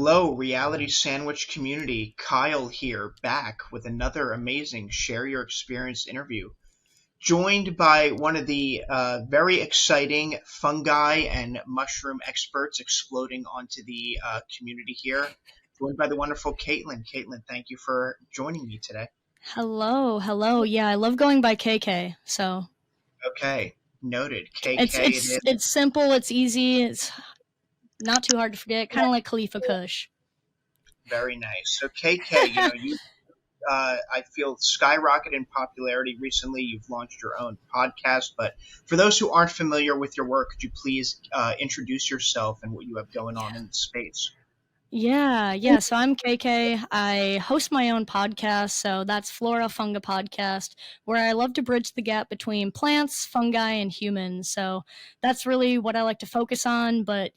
Hello, reality sandwich community. Kyle here, back with another amazing Share Your Experience interview. Joined by one of the very exciting fungi and mushroom experts exploding onto the community here. Joined by the wonderful Kaitlyn. Kaitlyn, thank you for joining me today. Hello, hello. Yeah, I love going by KK. So Okay, noted. it's KK it it's is. it's simple, it's easy, it's not too hard to forget. Kind of like Khalifa Kush. Very nice. So KK, you I feel skyrocketed in popularity recently. You've launched your own podcast, but for those who aren't familiar with your work, could you please introduce yourself and what you have going on in the space? Yeah. So I'm KK. I host my own podcast. So that's Flora Funga Podcast, where I love to bridge the gap between plants, fungi, and humans. So that's really what I like to focus on. But,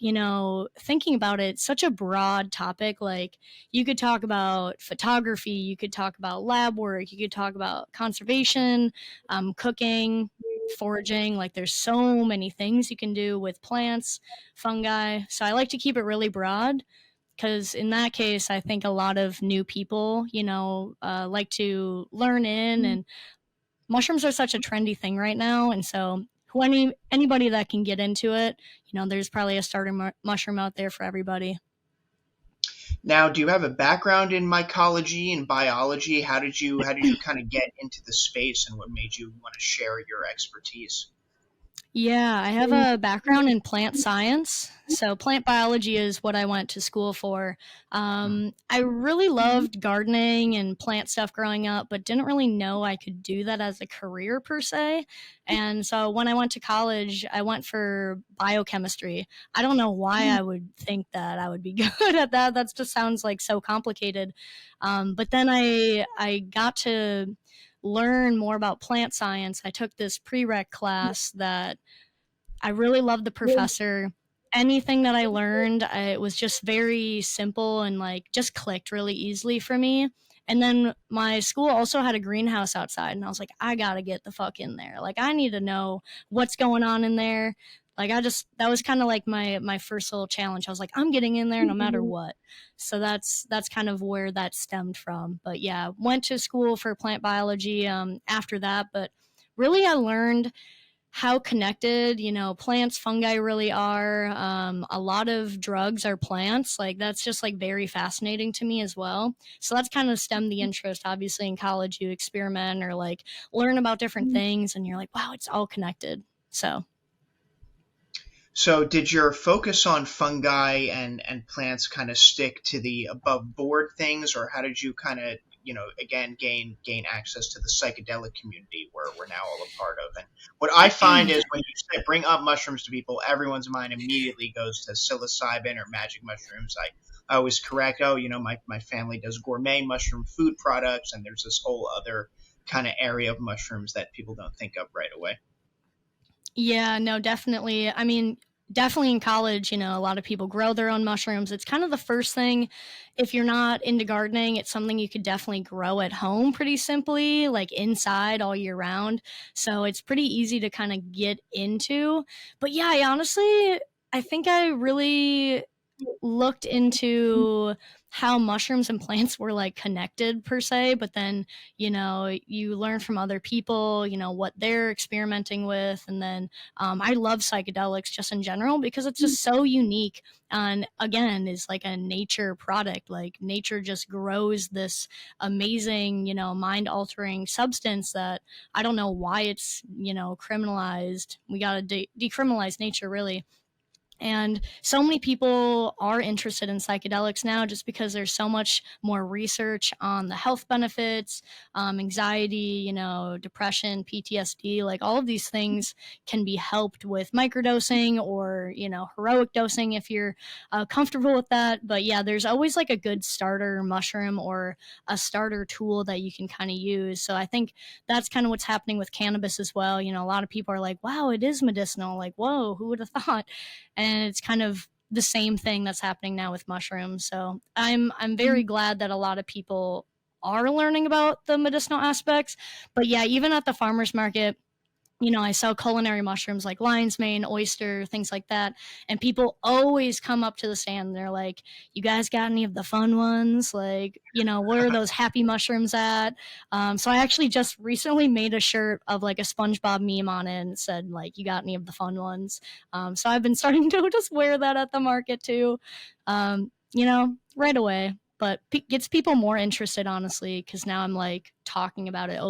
thinking about it, it's such a broad topic. Like, you could talk about photography, you could talk about lab work, you could talk about conservation, cooking, foraging. Like, there's so many things you can do with plants, fungi. So I like to keep it really broad because in that case, I think a lot of new people, like to learn in, and mushrooms are such a trendy thing right now, and so anybody that can get into it, there's probably a starter mushroom out there for everybody. Now, do you have a background in mycology and biology? How did you kind of get into the space, and what made you want to share your expertise? Yeah, I have a background in plant science. So, plant biology is what I went to school for. I really loved gardening and plant stuff growing up, but didn't really know I could do that as a career per se. And so, when I went to college, I went for biochemistry. I don't know why I would think that I would be good at that. That just sounds like so complicated. But then I got to learn more about plant science. I took this prereq class that I really loved the professor. Anything that I learned, it was just very simple and like just clicked really easily for me. And then my school also had a greenhouse outside, and I was like, I gotta get the fuck in there. Like, I need to know what's going on in there. Like, that was kind of like my first little challenge. I was like, I'm getting in there no matter what. So that's kind of where that stemmed from. But yeah, went to school for plant biology after that. But really, I learned how connected, plants, fungi really are. A lot of drugs are plants. Like, that's just like very fascinating to me as well. So that's kind of stemmed the interest. Obviously, in college, you experiment or like learn about different things, and you're like, wow, it's all connected. So So, did your focus on fungi and plants kind of stick to the above board things, or how did you kind of, again, gain access to the psychedelic community where we're now all a part of? And what I find is when you say bring up mushrooms to people, everyone's mind immediately goes to psilocybin or magic mushrooms. I always correct, oh, my family does gourmet mushroom food products, and there's this whole other kind of area of mushrooms that people don't think of right away. yeah, no, definitely. I mean, definitely in college, a lot of people grow their own mushrooms. It's kind of the first thing. If you're not into gardening, it's something you could definitely grow at home pretty simply, like inside all year round. So it's pretty easy to kind of get into. But yeah, I think I really looked into how mushrooms and plants were like connected per se, but then you learn from other people, what they're experimenting with. And then I love psychedelics just in general because it's just so unique, and again is like a nature product. Like, nature just grows this amazing, mind altering substance that I don't know why it's criminalized. We got to decriminalize nature, really. And so many people are interested in psychedelics now just because there's so much more research on the health benefits, anxiety, depression, PTSD. Like, all of these things can be helped with microdosing or, heroic dosing if you're comfortable with that. But yeah, there's always like a good starter mushroom or a starter tool that you can kind of use. So I think that's kind of what's happening with cannabis as well. A lot of people are like, wow, it is medicinal. Like, whoa, who would have thought? And it's kind of the same thing that's happening now with mushrooms. So I'm very glad that a lot of people are learning about the medicinal aspects. But yeah, even at the farmers market, I sell culinary mushrooms like lion's mane, oyster, things like that. And people always come up to the stand and they're like, you guys got any of the fun ones? Like, where are those happy mushrooms at? So I actually just recently made a shirt of like a SpongeBob meme on it and said, like, you got any of the fun ones? So I've been starting to just wear that at the market too, right away. But gets people more interested, honestly, because now I'm like talking about it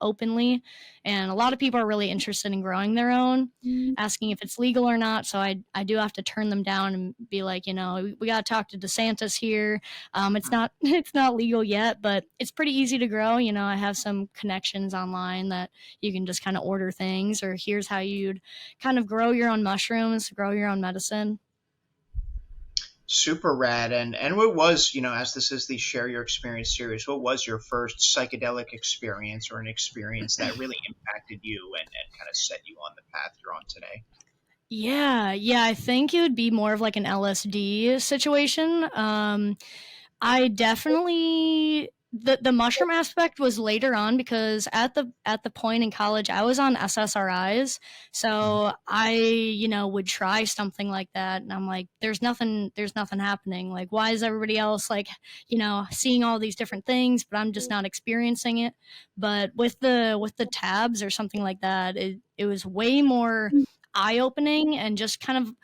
openly, and a lot of people are really interested in growing their own, asking if it's legal or not. So I do have to turn them down and be like, we got to talk to DeSantis here. It's not it's not legal yet, but it's pretty easy to grow. I have some connections online that you can just kind of order things, or here's how you'd kind of grow your own mushrooms, grow your own medicine. Super rad. And what was, as this is the Share Your Experience series, what was your first psychedelic experience or an experience that really impacted you and kind of set you on the path you're on today? Yeah, I think it would be more of like an LSD situation. I definitely the mushroom aspect was later on because at the point in college I was on SSRIs, so I would try something like that, and I'm like, there's nothing happening. Like, why is everybody else like seeing all these different things, but I'm just not experiencing it. But with the tabs or something like that, it was way more eye opening and just kind of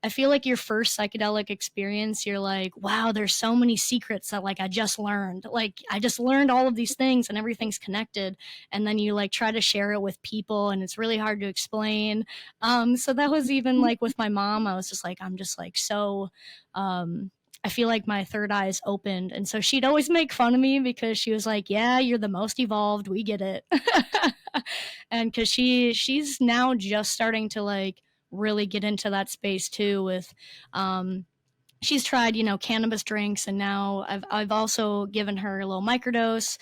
I feel like your first psychedelic experience, you're like, wow, there's so many secrets that like I just learned. Like I just learned all of these things and everything's connected. And then you like try to share it with people and it's really hard to explain. So that was even like with my mom, I was just like, I'm just like so I feel like my third eye's opened. And so she'd always make fun of me because she was like, yeah, you're the most evolved. We get it. And because she's now just starting to like really get into that space too with she's tried cannabis drinks, and now I've also given her a little microdose,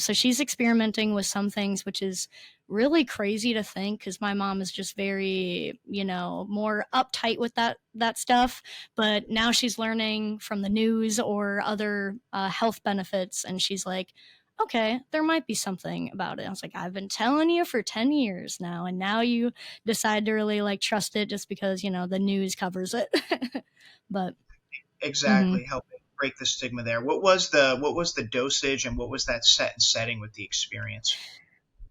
so she's experimenting with some things, which is really crazy to think because my mom is just very more uptight with that stuff, but now she's learning from the news or other health benefits, and she's like, okay, there might be something about it. I was like, I've been telling you for 10 years now, and now you decide to really like trust it just because the news covers it. But Exactly, mhm. helping break the stigma there. What was the dosage and what was that set and setting with the experience?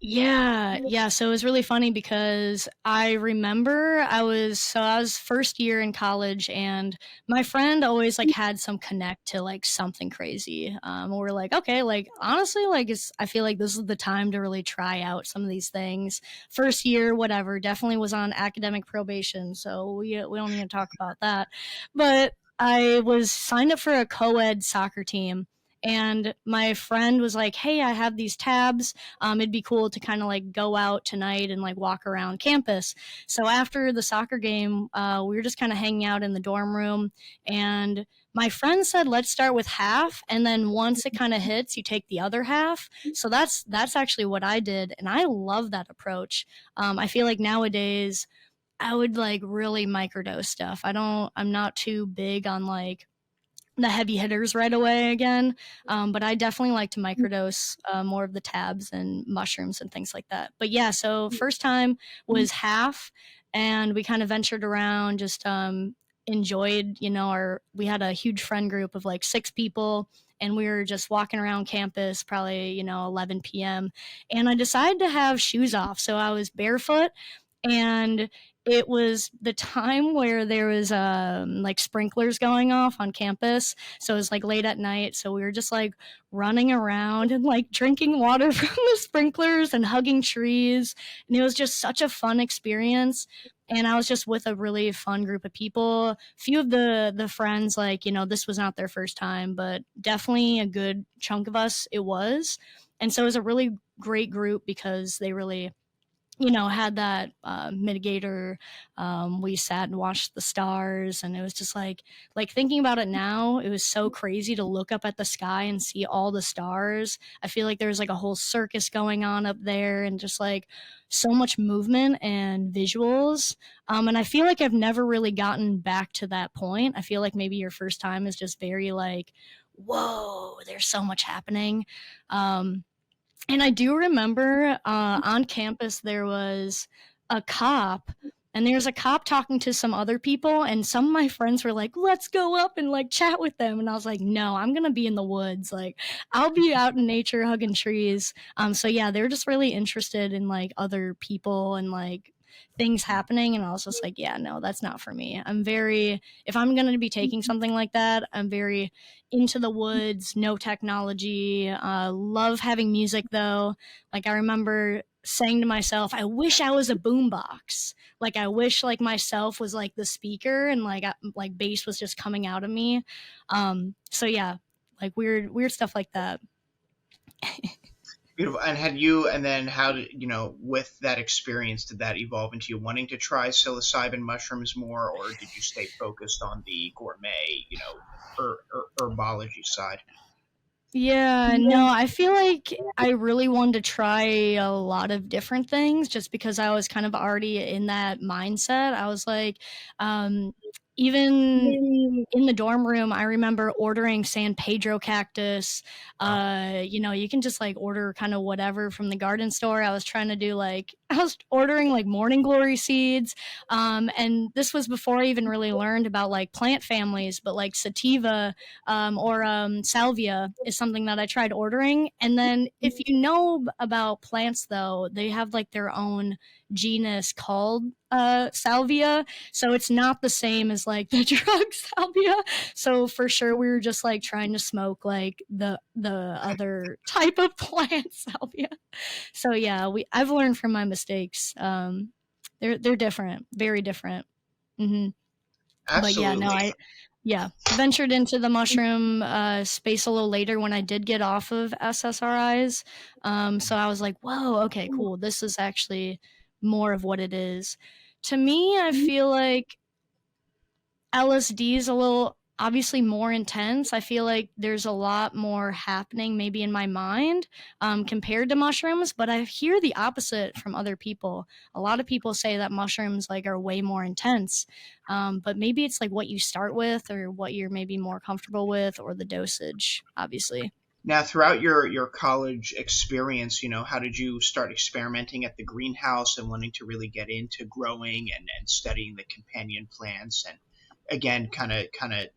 Yeah. So it was really funny because I remember I was first year in college, and my friend always like had some connect to like something crazy. We're like, okay, like honestly, like I feel like this is the time to really try out some of these things. First year, whatever, definitely was on academic probation, so we don't need to talk about that. But I was signed up for a co-ed soccer team. And my friend was like, hey, I have these tabs, it'd be cool to kind of like go out tonight and like walk around campus. So after the soccer game, we were just kind of hanging out in the dorm room, and my friend said, let's start with half, and then once it kind of hits, you take the other half. So that's actually what I did, and I love that approach. I feel like nowadays I would like really microdose stuff. I'm not too big on like the heavy hitters right away again. But I definitely like to microdose more of the tabs and mushrooms and things like that. But yeah, so first time was half, and we kind of ventured around, just enjoyed, we had a huge friend group of like 6 people. And we were just walking around campus, probably 11 p.m. And I decided to have shoes off, so I was barefoot, and it was the time where there was like sprinklers going off on campus, so it was like late at night, so we were just like running around and like drinking water from the sprinklers and hugging trees, and it was just such a fun experience. And I was just with a really fun group of people. Few of the friends, like this was not their first time, but definitely a good chunk of us it was. And so it was a really great group because they really had that mitigator. We sat and watched the stars, and it was just like thinking about it now, it was so crazy to look up at the sky and see all the stars. I feel like there's like a whole circus going on up there, and just like so much movement and visuals. And I feel like I've never really gotten back to that point. I feel like maybe your first time is just very like, whoa, there's so much happening. Um, And I do remember on campus there was a cop, and there's a cop talking to some other people, and some of my friends were like, "Let's go up and like chat with them," and I was like, "No, I'm gonna be in the woods. Like, I'll be out in nature hugging trees." So yeah, they're just really interested in like other people and like things happening, and I was just like, "Yeah, no, that's not for me." I'm very if I'm gonna be taking something like that, I'm very into the woods, no technology. Love having music though. Like I remember saying to myself, I wish I was a boombox. Like I wish like myself was like the speaker and like bass was just coming out of me. So yeah, like weird stuff like that. Beautiful. And had you, and then how did, with that experience, did that evolve into you wanting to try psilocybin mushrooms more, or did you stay focused on the gourmet, herbology side? Yeah, no, I feel like I really wanted to try a lot of different things just because I was kind of already in that mindset. I was like, um, even in the dorm room, I remember ordering San Pedro cactus. Wow. You can just like order kind of whatever from the garden store. I was trying to do like, I was ordering like morning glory seeds. And this was before I even really learned about like plant families, but like sativa or salvia is something that I tried ordering. And then if you know about plants, though, they have like their own genus called salvia, so it's not the same as like the drug salvia. So for sure, we were just like trying to smoke like the other type of plant salvia. So yeah, we I've learned from my mistakes. They're different, very different. hmm but yeah, no, Absolutely. yeah, ventured into the mushroom space a little later when I did get off of SSRIs. So I was like, whoa, okay, cool. This is actually more of what it is. To me, I feel like LSD is a little obviously more intense. I feel like there's a lot more happening maybe in my mind compared to mushrooms, but I hear the opposite from other people. A lot of people say that mushrooms like are way more intense, but maybe it's like what you start with or what you're maybe more comfortable with or the dosage, obviously. Now, throughout your college experience, how did you start experimenting at the greenhouse and wanting to really get into growing and studying the companion plants and again kind of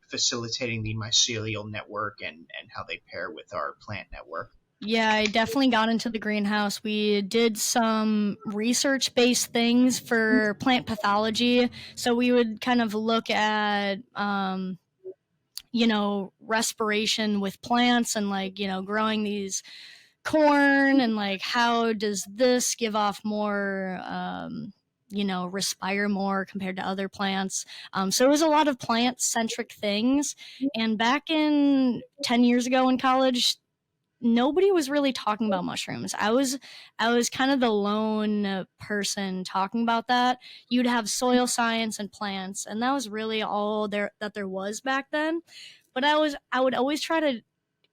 facilitating the mycelial network and how they pair with our plant network? Yeah, I definitely got into the greenhouse. We did some research based things for plant pathology. So we would kind of look at, respiration with plants and like, growing these corn and like how does this give off more, respire more compared to other plants. So it was a lot of plant centric things. And back in 10 years ago in college, nobody was really talking about mushrooms. I was kind of the lone person talking about that. You'd have soil science and plants, and that was really all there was back then. But I would always try to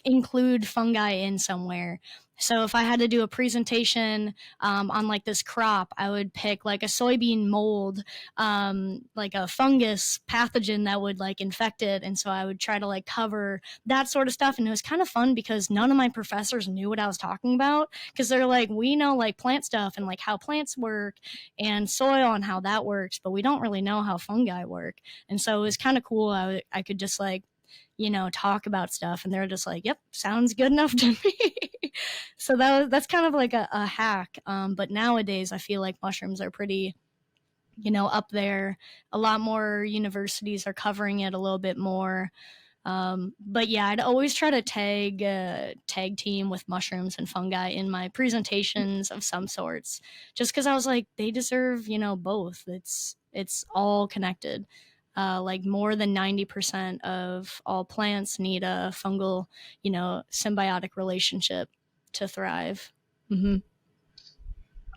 include fungi in somewhere. So if I had to do a presentation on like this crop, I would pick like a soybean mold, like a fungus pathogen that would like infect it, and so I would try to like cover that sort of stuff. And it was kind of fun because none of my professors knew what I was talking about because they're like, we know like plant stuff and like how plants work and soil and how that works, but we don't really know how fungi work. And so it was kind of cool. I could just like talk about stuff and they're just like, yep, sounds good enough to me. So that's kind of like a hack. But nowadays I feel like mushrooms are pretty, up there. A lot more universities are covering it a little bit more. But yeah, I'd always try to tag team with mushrooms and fungi in my presentations of some sorts, just because I was like, they deserve, both. It's all connected. Like more than 90% of all plants need a fungal, symbiotic relationship to thrive. hmm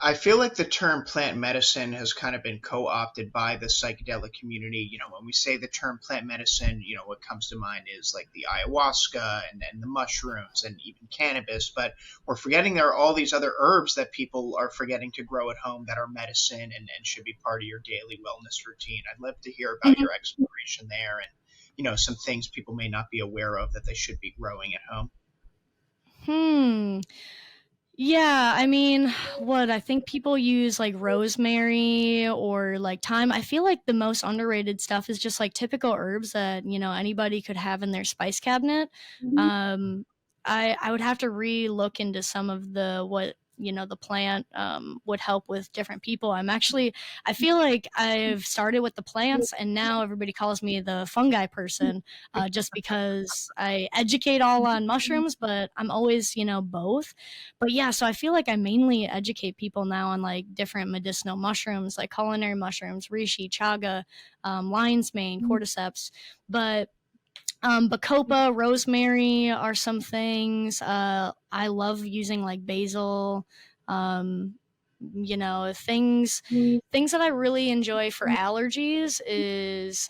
I feel like the term plant medicine has kind of been co-opted by the psychedelic community. When we say the term plant medicine, what comes to mind is like the ayahuasca and the mushrooms and even cannabis. But we're forgetting there are all these other herbs that people are forgetting to grow at home that are medicine and should be part of your daily wellness routine. I'd love to hear about your exploration there and, some things people may not be aware of that they should be growing at home. Hmm. Yeah, I mean, what I think people use like rosemary or like thyme. I feel like the most underrated stuff is just like typical herbs that, anybody could have in their spice cabinet. Um I would have to re-look into some of the what the plant would help with different people. I feel like I've started with the plants and now everybody calls me the fungi person, just because I educate all on mushrooms, but I'm always, both. But yeah, so I feel like I mainly educate people now on like different medicinal mushrooms, like culinary mushrooms, reishi, chaga, lion's mane, cordyceps. But bacopa, rosemary are some things. I love using like basil. Um, things that I really enjoy for allergies is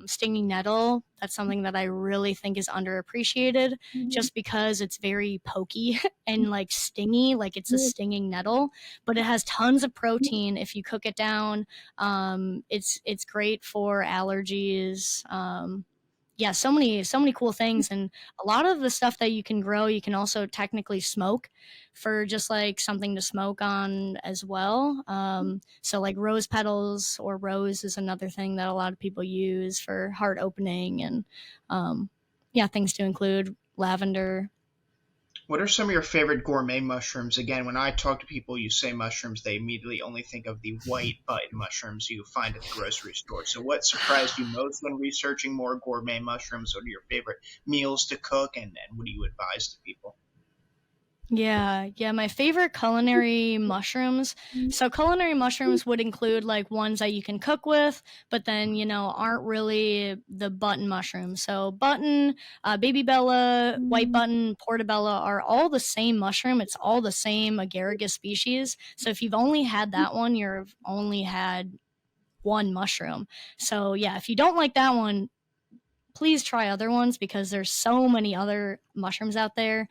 stinging nettle. That's something that I really think is underappreciated, just because it's very pokey and like stingy, like it's a stinging nettle, but it has tons of protein if you cook it down. It's great for allergies. Yeah, so many cool things, and a lot of the stuff that you can grow you can also technically smoke for just like something to smoke on as well. So like rose petals or rose is another thing that a lot of people use for heart opening, and um, yeah, things to include lavender. What are some of your favorite gourmet mushrooms? Again, when I talk to people, you say mushrooms, they immediately only think of the white button mushrooms you find at the grocery store. So, what surprised you most when researching more gourmet mushrooms? What are your favorite meals to cook, and what do you advise to people? Yeah, my favorite culinary mushrooms. So culinary mushrooms would include like ones that you can cook with, but then aren't really the button mushrooms. So button, baby bella, white button, portobello are all the same mushroom. It's all the same agaricus species. So if you've only had that one, you've only had one mushroom. So yeah, if you don't like that one, please try other ones because there's so many other mushrooms out there.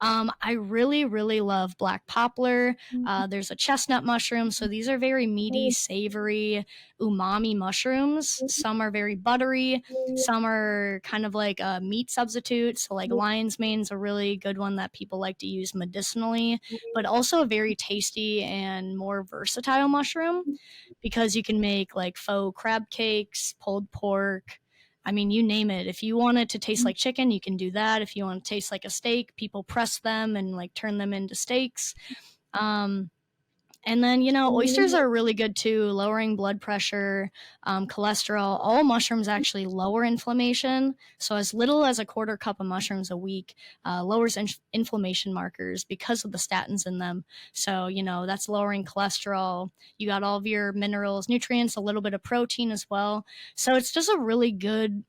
I really, really love black poplar. There's a chestnut mushroom. So these are very meaty, savory, umami mushrooms. Some are very buttery. Some are kind of like a meat substitute. So, like lion's mane's a really good one that people like to use medicinally, but also a very tasty and more versatile mushroom because you can make like faux crab cakes, pulled pork. I mean, you name it. If you want it to taste like chicken, you can do that. If you want to taste like a steak, people press them and like turn them into steaks. Um, and then, oysters are really good too, lowering blood pressure, cholesterol. All mushrooms actually lower inflammation. So, as little as a quarter cup of mushrooms a week lowers inflammation markers because of the statins in them. So, that's lowering cholesterol. You got all of your minerals, nutrients, a little bit of protein as well. So, it's just a really good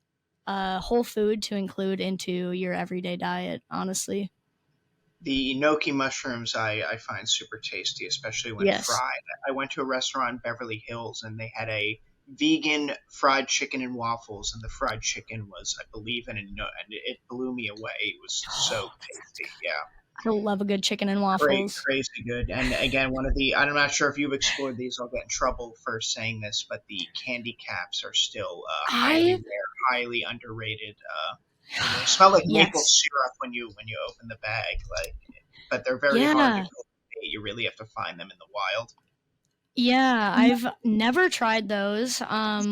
whole food to include into your everyday diet, honestly. The enoki mushrooms I find super tasty, especially when Yes. fried. I went to a restaurant in Beverly Hills and they had a vegan fried chicken and waffles, and the fried chicken was, I believe, and it blew me away. It was so Oh, that sounds tasty. good. Yeah, I love a good chicken and waffles. crazy good. And again, one of the I'm not sure if you've explored these. I'll get in trouble for saying this, but the candy caps are still highly I rare, highly underrated. They smell like maple Yes. syrup when you open the bag, like, but they're very hard to Yeah. cultivate. You really have to find them in the wild. Yeah, I've never tried those,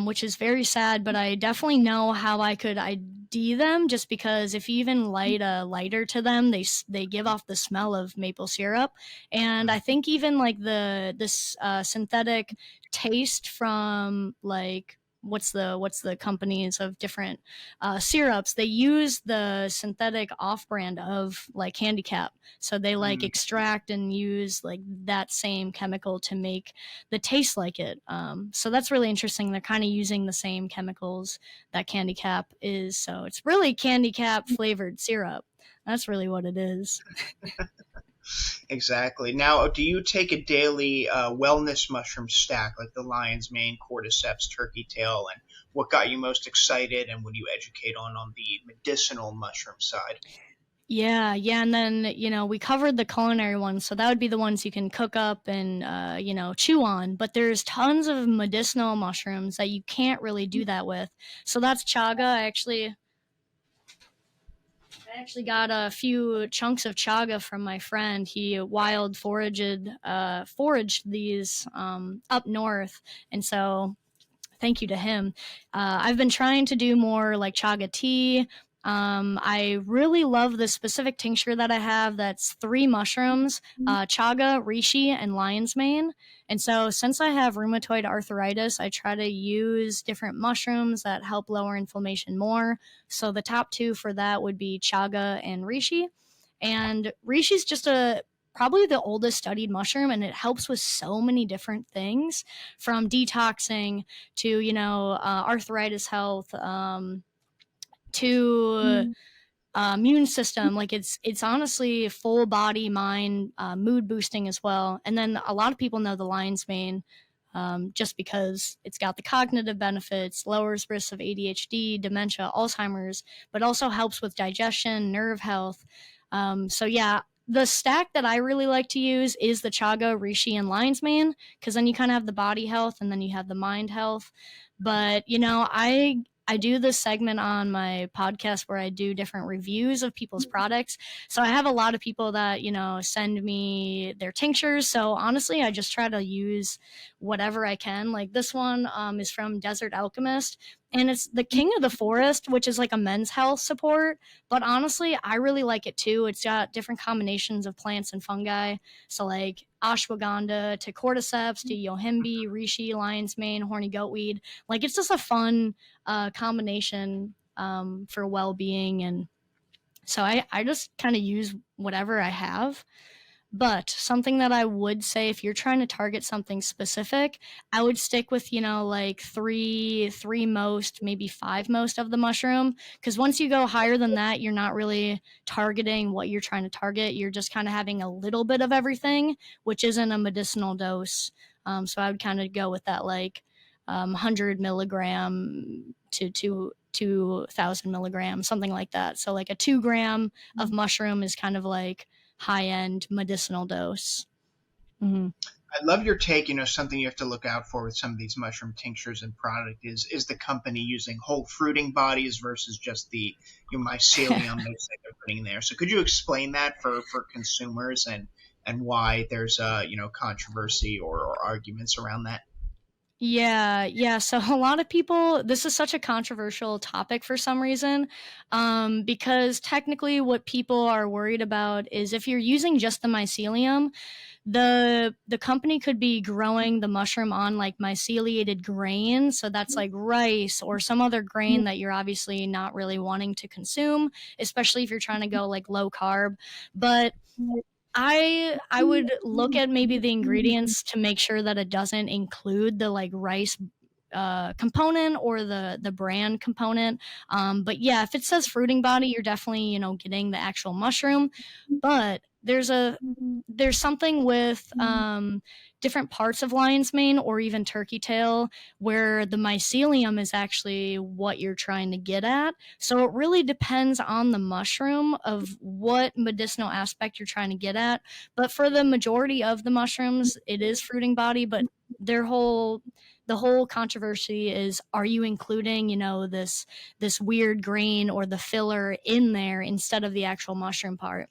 which is very sad, but I definitely know how I could ID them just because if you even light a lighter to them, they give off the smell of maple syrup. And I think even like this synthetic taste from like what's the companies of different syrups, they use the synthetic off-brand of like handicap, so they like Mm. extract and use like that same chemical to make that taste like it. So that's really interesting. They're kind of using the same chemicals that Candy Cap is. So it's really Candy Cap flavored syrup. That's really what it is. Exactly. Now, do you take a daily wellness mushroom stack like the lion's mane, cordyceps, turkey tail, and what got you most excited, and what do you educate on the medicinal mushroom side? Yeah, and then we covered the culinary ones, so that would be the ones you can cook up and chew on. But there's tons of medicinal mushrooms that you can't really do that with. So that's chaga. I actually got a few chunks of chaga from my friend. He wild foraged these up north, and so thank you to him. I've been trying to do more like chaga tea. I really love the specific tincture that I have that's three mushrooms, chaga, reishi, and lion's mane. And so, since I have rheumatoid arthritis, I try to use different mushrooms that help lower inflammation more. So, the top two for that would be chaga and reishi. And reishi is just a probably the oldest studied mushroom, and it helps with so many different things from detoxing to arthritis health, to immune system. Like it's honestly full body mind, mood boosting as well. And then a lot of people know the lion's mane, just because it's got the cognitive benefits, lowers risks of ADHD, dementia, Alzheimer's, but also helps with digestion, nerve health. So yeah, the stack that I really like to use is the chaga, reishi, and lion's mane, because then you kind of have the body health and then you have the mind health. But I do this segment on my podcast where I do different reviews of people's products. So I have a lot of people that, send me their tinctures. So honestly, I just try to use whatever I can. Like this one is from Desert Alchemist, and it's the King of the Forest, which is like a men's health support. But honestly, I really like it too. It's got different combinations of plants and fungi. So like ashwagandha to cordyceps to yohimbe, reishi, lion's mane, horny goatweed. Like it's just a fun combination for well-being. And so I just kind of use whatever I have. But something that I would say, if you're trying to target something specific, I would stick with, like three most, maybe five most of the mushroom. Because once you go higher than that, you're not really targeting what you're trying to target. You're just kind of having a little bit of everything, which isn't a medicinal dose. So I would kind of go with that, like 100 milligram to 2,000 milligrams, something like that. So like a 2 gram of mushroom is kind of like high end medicinal dose. Mm-hmm. I love your take. Something you have to look out for with some of these mushroom tinctures and product is the company using whole fruiting bodies versus just the mycelium they say they're putting in there. So could you explain that for consumers and why there's controversy or arguments around that? Yeah. So a lot of people, this is such a controversial topic for some reason, because technically, what people are worried about is if you're using just the mycelium, the company could be growing the mushroom on like myceliated grain, so that's like rice or some other grain that you're obviously not really wanting to consume, especially if you're trying to go like low carb. But I would look at maybe the ingredients to make sure that it doesn't include the like rice component or the brand component. But yeah, if it says fruiting body, you're definitely getting the actual mushroom. But there's something with different parts of lion's mane or even turkey tail where the mycelium is actually what you're trying to get at. So it really depends on the mushroom of what medicinal aspect you're trying to get at. But for the majority of the mushrooms, it is fruiting body, but the whole controversy is, are you including this weird grain or the filler in there instead of the actual mushroom part?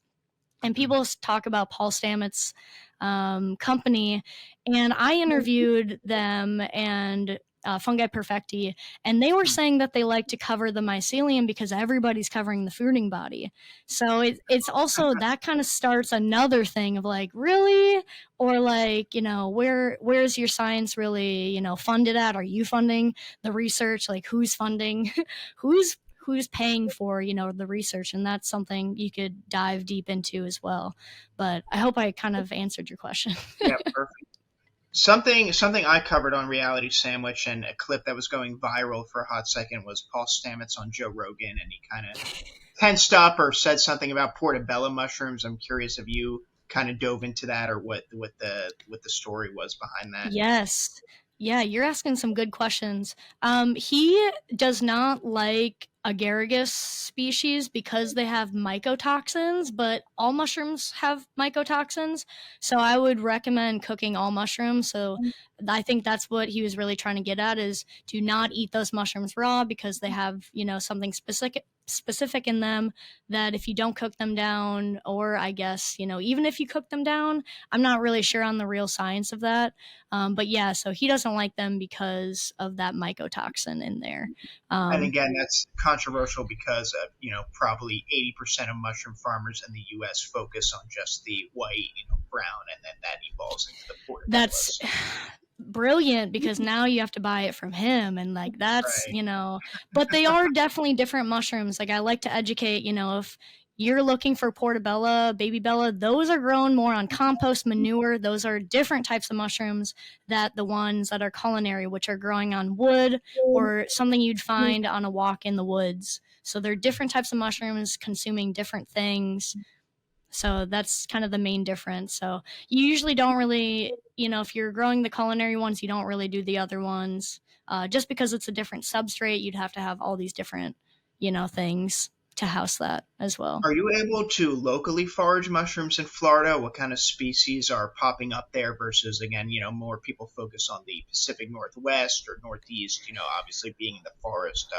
And people talk about Paul Stamets' company, and I interviewed them and Fungi Perfecti, and they were saying that they like to cover the mycelium because everybody's covering the fruiting body. So it's also that kind of starts another thing of like, really? Or like, where's your science really, funded at? Are you funding the research? Like who's funding, who's paying for the research? And that's something you could dive deep into as well. But I hope I kind of answered your question. Yeah, perfect. Something I covered on Reality Sandwich, and a clip that was going viral for a hot second, was Paul Stamets on Joe Rogan, and he kind of tensed up or said something about portobello mushrooms. I'm curious if you kind of dove into that, or what the story was behind that. Yes. Yeah, you're asking some good questions. He does not like agaricus species because they have mycotoxins, but all mushrooms have mycotoxins. So I would recommend cooking all mushrooms. So I think that's what he was really trying to get at, is do not eat those mushrooms raw because they have, something specific in them that if you don't cook them down, or I guess, even if you cook them down, I'm not really sure on the real science of that. But yeah, so he doesn't like them because of that mycotoxin in there. And Um, again, that's controversial because probably 80% of mushroom farmers in the U.S. focus on just the white, brown, and then that evolves into the that's portobellos. brilliant because now you have to buy it from him, and like that's Right. but they are definitely different mushrooms. Like I like to educate, if you're looking for portabella, baby bella, those are grown more on compost manure. Those are different types of mushrooms that the ones that are culinary, which are growing on wood or something you'd find on a walk in the woods. So they're different types of mushrooms consuming different things. So that's kind of the main difference. So you usually don't really, if you're growing the culinary ones, you don't really do the other ones. Just because it's a different substrate, you'd have to have all these different, things to house that as well. Are you able to locally forage mushrooms in Florida? What kind of species are popping up there versus, again, more people focus on the Pacific Northwest or Northeast, obviously being in the forest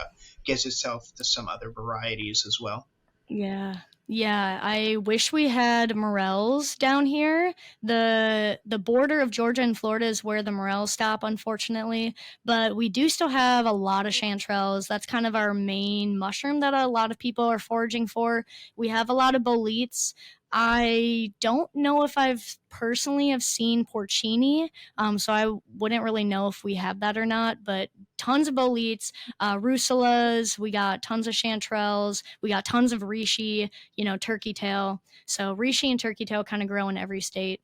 gives itself to some other varieties as well. Yeah. Yeah, I wish we had morels down here. The border of Georgia and Florida is where the morels stop, unfortunately. But we do still have a lot of chanterelles. That's kind of our main mushroom that a lot of people are foraging for. We have a lot of boletes. I don't know if I've personally have seen porcini, so I wouldn't really know if we have that or not. But tons of boletes, russulas. We got tons of chanterelles. We got tons of reishi, turkey tail. So reishi and turkey tail kind of grow in every state,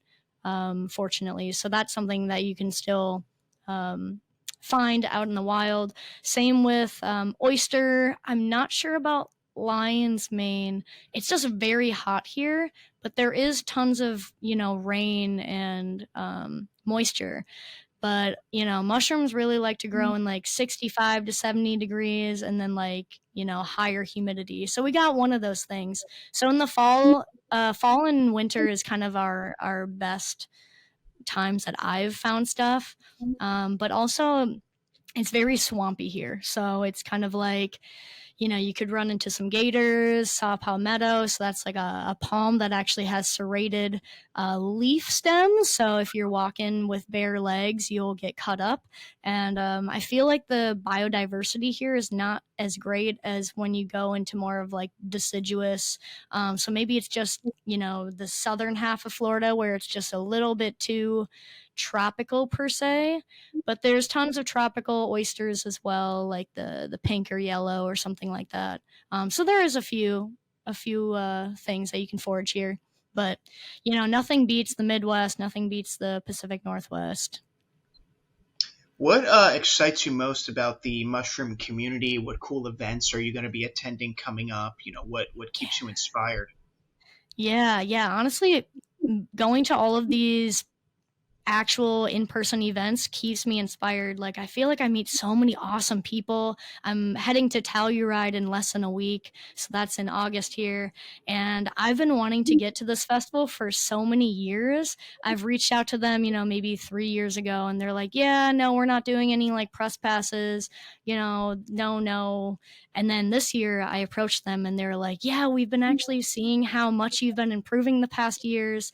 fortunately. So that's something that you can still find out in the wild. Same with oyster. I'm not sure about lion's mane. It's just very hot here, but there is tons of, rain and moisture. But, mushrooms really like to grow in like 65 to 70 degrees and then like, higher humidity. So we got one of those things. So in the fall and winter is kind of our best times that I've found stuff. But also it's very swampy here. So it's kind of like, you could run into some gators, saw palmetto. So that's like a palm that actually has serrated leaf stems. So if you're walking with bare legs, you'll get cut up. And I feel like the biodiversity here is not as great as when you go into more of like deciduous. So maybe it's just, the southern half of Florida where it's just a little bit too tropical per se, but there's tons of tropical oysters as well, like the pink or yellow or something like that. So there is a few things that you can forage here, but nothing beats the Midwest, nothing beats the Pacific Northwest. What excites you most about the mushroom community? What cool events are you going to be attending coming up? What keeps you inspired? Yeah, yeah. Honestly, going to all of these actual in-person events keeps me inspired. Like I feel like I meet so many awesome people. I'm heading to Telluride in less than a week, so that's in August here, and I've been wanting to get to this festival for so many years. I've reached out to them, maybe 3 years ago, and they're like, yeah, no, we're not doing any like press passes, no, no. And then this year I approached them and they're like, yeah, we've been actually seeing how much you've been improving the past years.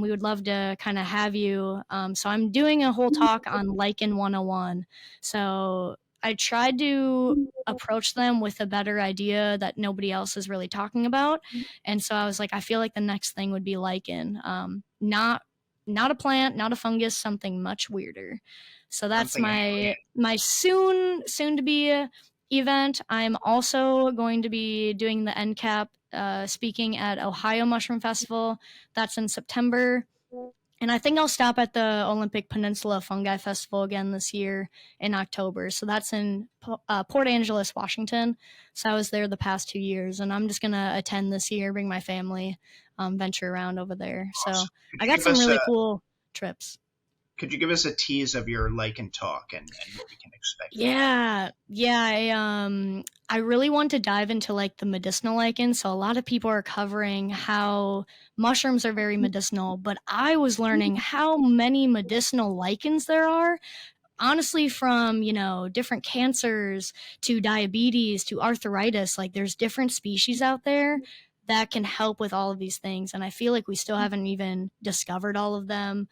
We would love to kind of have you. So I'm doing a whole talk on lichen 101. So I tried to approach them with a better idea that nobody else is really talking about. And so I was like, I feel like the next thing would be lichen. Not a plant, not a fungus, something much weirder. So that's Something my soon to be event. I'm also going to be doing the end cap speaking at Ohio Mushroom Festival. That's in September. And I think I'll stop at the Olympic Peninsula Fungi Festival again this year in October. So that's in Port Angeles, Washington. So I was there the past 2 years, and I'm just going to attend this year, bring my family, venture around over there. So awesome. Could I you got give some us really a cool trips. could you give us a tease of your lichen talk and what we can expect from that? Yeah, yeah. I really want to dive into like the medicinal lichen. So a lot of people are covering how mushrooms are very medicinal, but I was learning how many medicinal lichens there are. honestly, from, different cancers to diabetes to arthritis, like there's different species out there that can help with all of these things. And I feel like we still haven't even discovered all of them.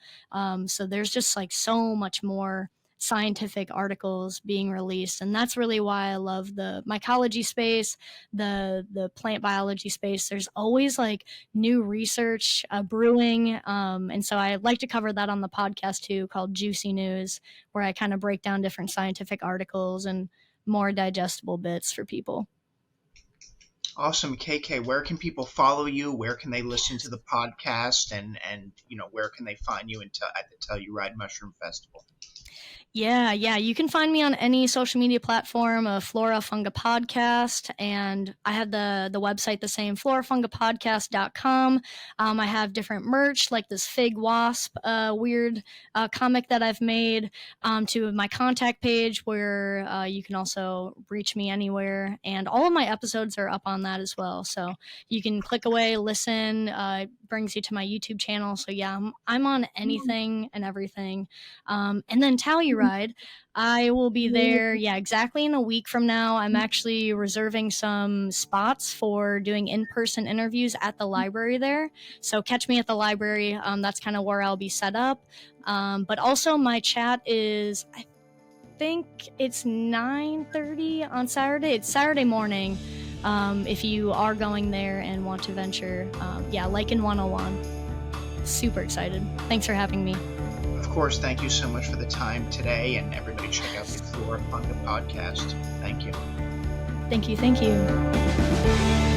So there's just like so much more scientific articles being released, and that's really why I love the mycology space, the plant biology space. There's always like new research brewing, and so I like to cover that on the podcast too, called Juicy News, where I kind of break down different scientific articles and more digestible bits for people. Awesome. KK, where can people follow you? Where can they listen to the podcast? And where can they find you at the Telluride Mushroom Festival? Yeah. You can find me on any social media platform, Flora Funga Podcast, and I have the website the same, florafungapodcast.com. I have different merch, like this fig wasp weird comic that I've made, to my contact page where you can also reach me anywhere, and all of my episodes are up on that as well. So you can click away, listen. It brings you to my YouTube channel. So yeah, I'm on anything and everything. And then Telluride, I will be there, exactly in a week from now. I'm actually reserving some spots for doing in-person interviews at the library there. So catch me at the library. That's kind of where I'll be set up. But also my chat is, I think it's 9:30 on Saturday. It's Saturday morning. If you are going there and want to venture, Lichen 101. Super excited. Thanks for having me. Of course, thank you so much for the time today, and everybody check out the Flora Funga podcast. Thank you. Thank you.